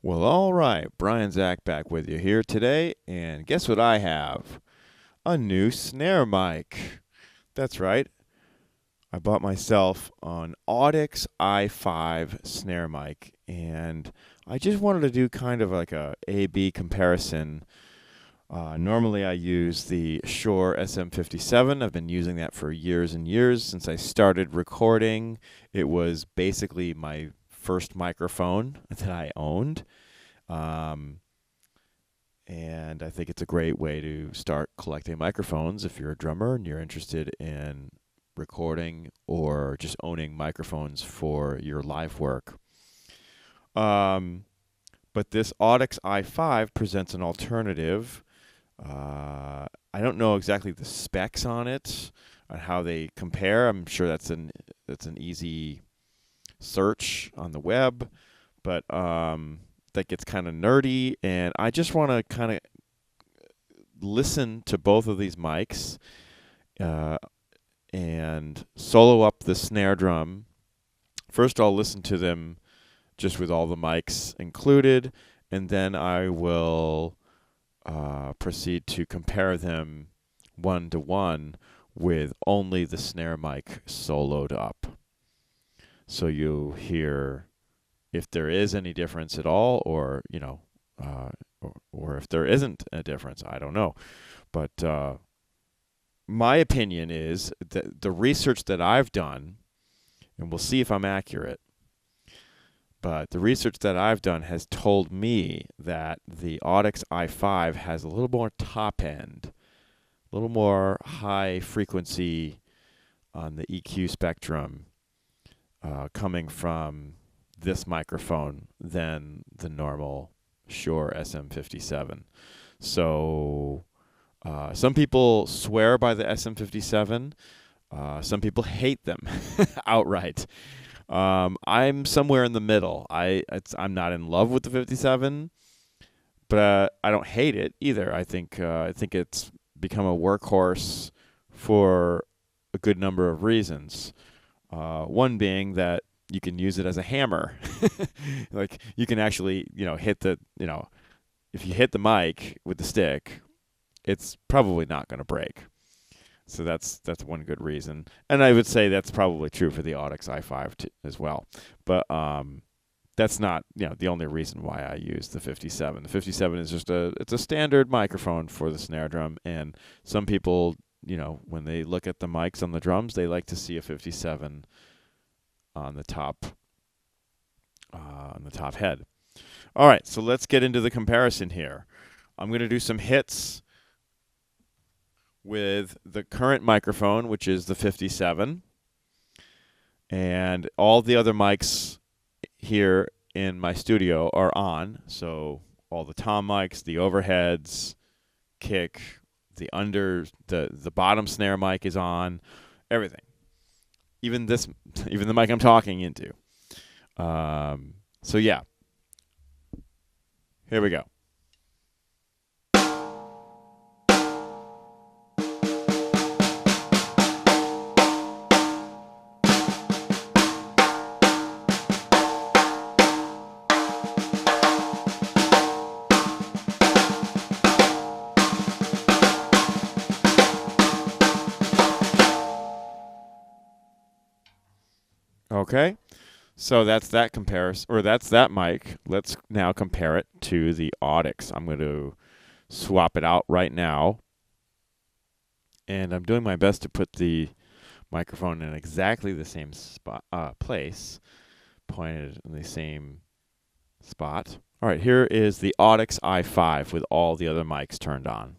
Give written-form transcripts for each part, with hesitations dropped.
Well, all right. Brian Zach back with you here today. And guess what I have? A new snare mic. That's right. I bought myself an Audix i5 snare mic. And I just wanted to do kind of like a A-B comparison. Normally I use the Shure SM57. I've been using that for years and years. Since I started recording, it was basically my first microphone that I owned. And I think it's a great way to start collecting microphones if you're a drummer and you're interested in recording or just owning microphones for your live work. But this Audix i5 presents an alternative. I don't know exactly the specs on it, on how they compare. I'm sure that's an easy search on the web, but that gets kind of nerdy, and I just want to kind of listen to both of these mics and solo up the snare drum. First, I'll listen to them just with all the mics included, and then I will proceed to compare them one-to-one with only the snare mic soloed up. So you'll hear if there is any difference at all, or or if there isn't a difference. I don't know, but my opinion is that the research that I've done, and we'll see if I'm accurate, but the research that I've done has told me that the Audix i5 has a little more top end, a little more high frequency on the EQ spectrum coming from this microphone than the normal Shure SM57. So some people swear by the SM57. Some people hate them outright. I'm somewhere in the middle. I'm not in love with the 57, but I don't hate it either. I think it's become a workhorse for a good number of reasons. One being that you can use it as a hammer. Like you can actually, hit the, if you hit the mic with the stick, it's probably not going to break. So that's one good reason. And I would say that's probably true for the Audix i5 as well. But that's not, the only reason why I use the 57. The 57 is just it's a standard microphone for the snare drum, and some people, when they look at the mics on the drums, they like to see a 57 on the top head. All right, so let's get into the comparison here. I'm going to do some hits with the current microphone, which is the 57, and all the other mics here in my studio are on. So all the tom mics, the overheads, kick, the bottom snare mic is on, everything. Even the mic I'm talking into. So yeah, here we go. Okay, so that's that comparison, or that's that mic. Let's now compare it to the Audix. I'm going to swap it out right now, and I'm doing my best to put the microphone in exactly the same place, pointed in the same spot. All right, here is the Audix i5 with all the other mics turned on.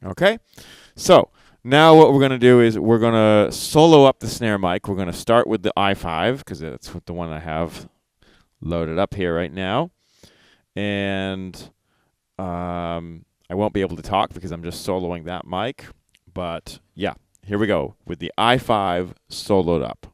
Okay, so Now what we're going to do is we're going to solo up the snare mic. We're going to start with the i5 because that's what the one I have loaded up here right now. And I won't be able to talk because I'm just soloing that mic. But yeah, here we go with the i5 soloed up.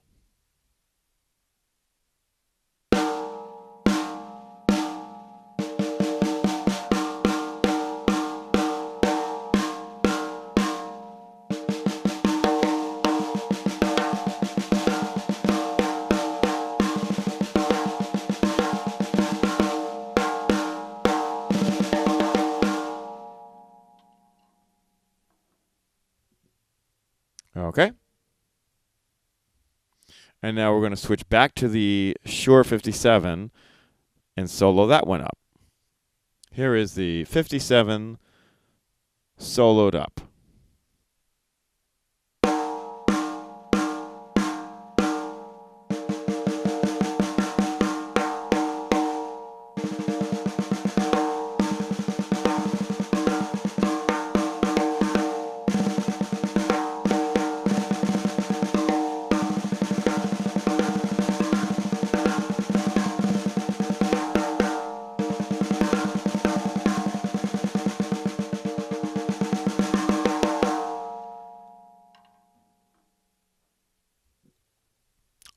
Okay. And now we're going to switch back to the Shure 57 and solo that one up. Here is the 57 soloed up.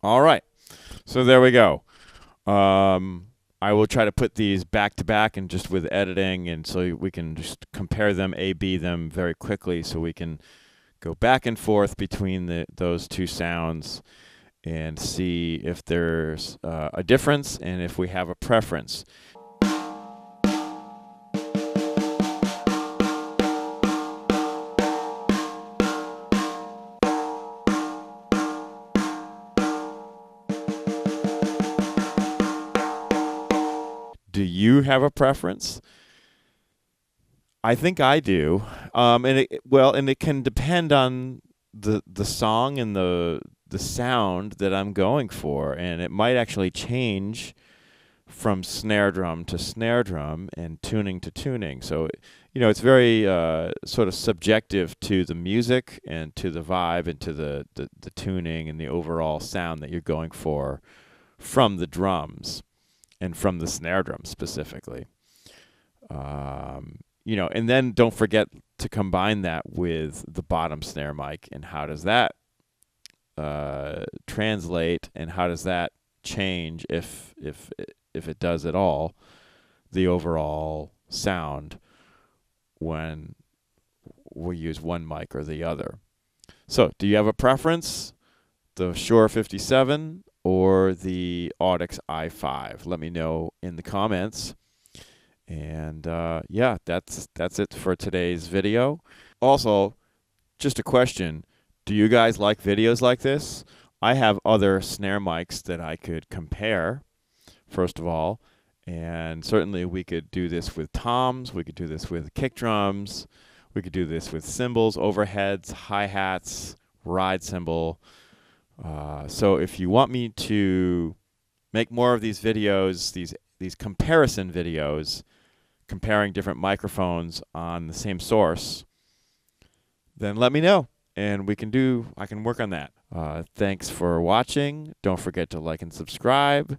All right, so there we go. I will try to put these back to back and just with editing, and so we can just compare them, A/B them very quickly, so we can go back and forth between those two sounds and see if there's a difference and if we have a preference. Do you have a preference? I think I do, and it can depend on the song and the sound that I'm going for, and it might actually change from snare drum to snare drum and tuning to tuning. So, it's very sort of subjective to the music and to the vibe and to the tuning and the overall sound that you're going for from the drums and from the snare drum specifically. And then don't forget to combine that with the bottom snare mic, and how does that translate, and how does that change, if it does at all, the overall sound when we use one mic or the other. So, do you have a preference? The Shure 57 or the Audix i5? Let me know in the comments. And yeah, that's it for today's video. Also, just a question. Do you guys like videos like this? I have other snare mics that I could compare, first of all. And certainly we could do this with toms. We could do this with kick drums. We could do this with cymbals, overheads, hi-hats, ride cymbal. So if you want me to make more of these videos, these comparison videos, comparing different microphones on the same source, then let me know, and I can work on that. Thanks for watching. Don't forget to like and subscribe.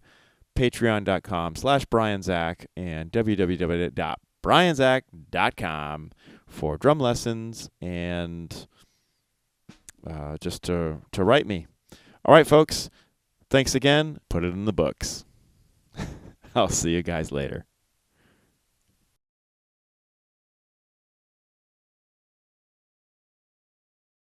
Patreon.com/BrianZach and www.brianzach.com for drum lessons and just to write me. All right, folks. Thanks again. Put it in the books. I'll see you guys later.